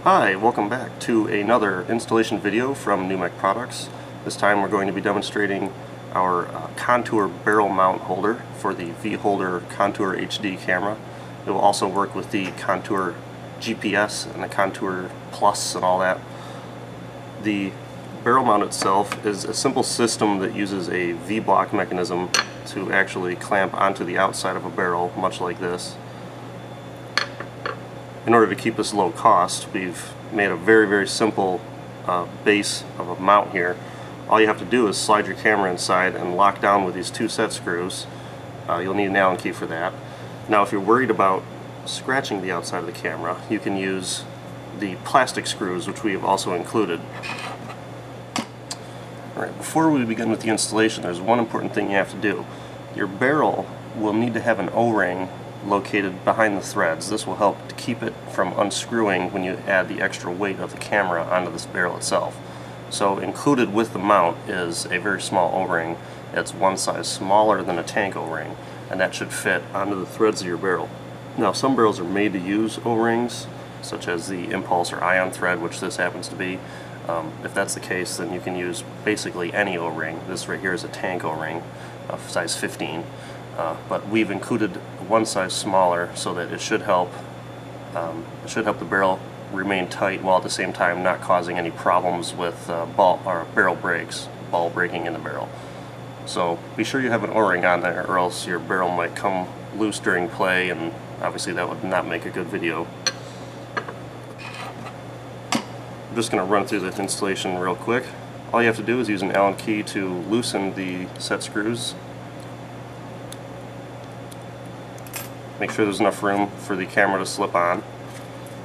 Hi, welcome back to another installation video from NuMech Products. This time we're going to be demonstrating our Contour barrel mount holder for the V-Holder Contour HD camera. It will also work with the Contour GPS and the Contour Plus and all that. The barrel mount itself is a simple system that uses a V-block mechanism to actually clamp onto the outside of a barrel, much like this. In order to keep this low cost, we've made a very simple base of a mount here. All you have to do is slide your camera inside and lock down with these two set screws. You'll need an Allen key for that. Now if you're worried about scratching the outside of the camera, you can use the plastic screws, which we have also included. Alright, before we begin with the installation, there's one important thing you have to do. Your barrel will need to have an O-ring located behind the threads. This will help to keep it from unscrewing when you add the extra weight of the camera onto this barrel itself. So included with the mount is a very small O-ring. It's one size smaller than a tank O-ring, and that should fit onto the threads of your barrel. Now some barrels are made to use O-rings, such as the Impulse or Ion thread, which this happens to be. If that's the case, then you can use basically any O-ring. This right here is a tank O-ring of size 15. But we've included one size smaller so that it should help the barrel remain tight while at the same time not causing any problems with barrel breaks, ball breaking in the barrel. So be sure you have an O-ring on there, or else your barrel might come loose during play, and obviously that would not make a good video. I'm just going to run through the installation real quick. All you have to do is use an Allen key to loosen the set screws. Make sure there's enough room for the camera to slip on.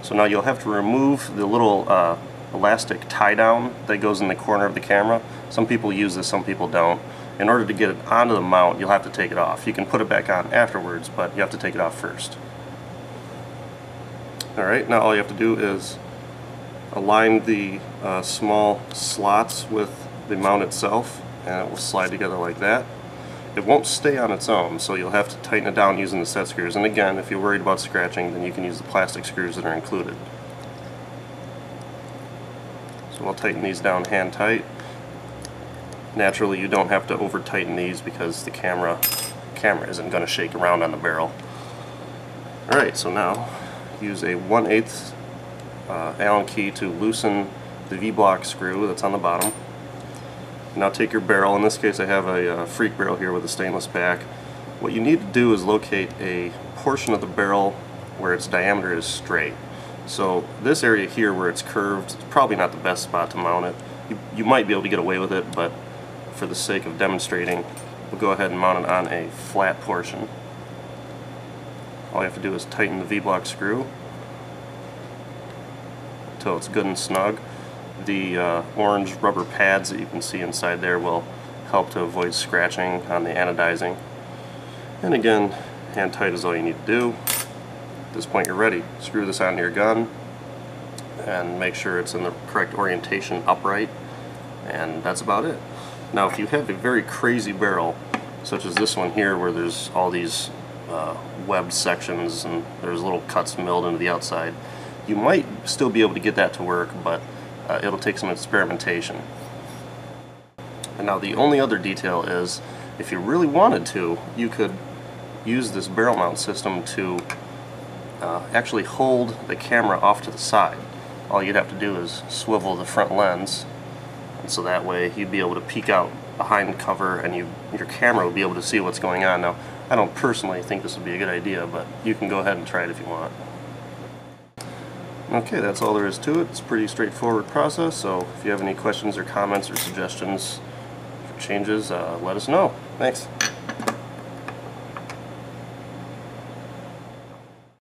So now you'll have to remove the little elastic tie down that goes in the corner of the camera. Some people use this, some people don't. In order to get it onto the mount, you'll have to take it off. You can put it back on afterwards, but you have to take it off first. Alright, now all you have to do is align the small slots with the mount itself, and it will slide together like that. It won't stay on its own, so you'll have to tighten it down using the set screws. And again, if you're worried about scratching, then you can use the plastic screws that are included. So I'll tighten these down hand tight. Naturally, you don't have to over tighten these because the camera isn't going to shake around on the barrel. Alright, so now use a 1/8 Allen key to loosen the V-block screw that's on the bottom. Now take your barrel. In this case I have a Freak barrel here with a stainless back. What you need to do is locate a portion of the barrel where its diameter is straight. So this area here where it's curved is probably not the best spot to mount it. You might be able to get away with it, but for the sake of demonstrating, we'll go ahead and mount it on a flat portion. All you have to do is tighten the V-block screw until it's good and snug. The orange rubber pads that you can see inside there will help to avoid scratching on the anodizing. And again, hand tight is all you need to do. At this point you're ready. Screw this onto your gun and make sure it's in the correct orientation upright, and that's about it. Now if you have a very crazy barrel, such as this one here where there's all these webbed sections and there's little cuts milled into the outside, you might still be able to get that to work, but it'll take some experimentation. And now the only other detail is, if you really wanted to, you could use this barrel mount system to actually hold the camera off to the side. All you'd have to do is swivel the front lens, and so that way you'd be able to peek out behind the cover and your camera will be able to see what's going on. Now, I don't personally think this would be a good idea, but you can go ahead and try it if you want. Okay, that's all there is to it. It's a pretty straightforward process, so if you have any questions or comments or suggestions for changes, let us know. Thanks.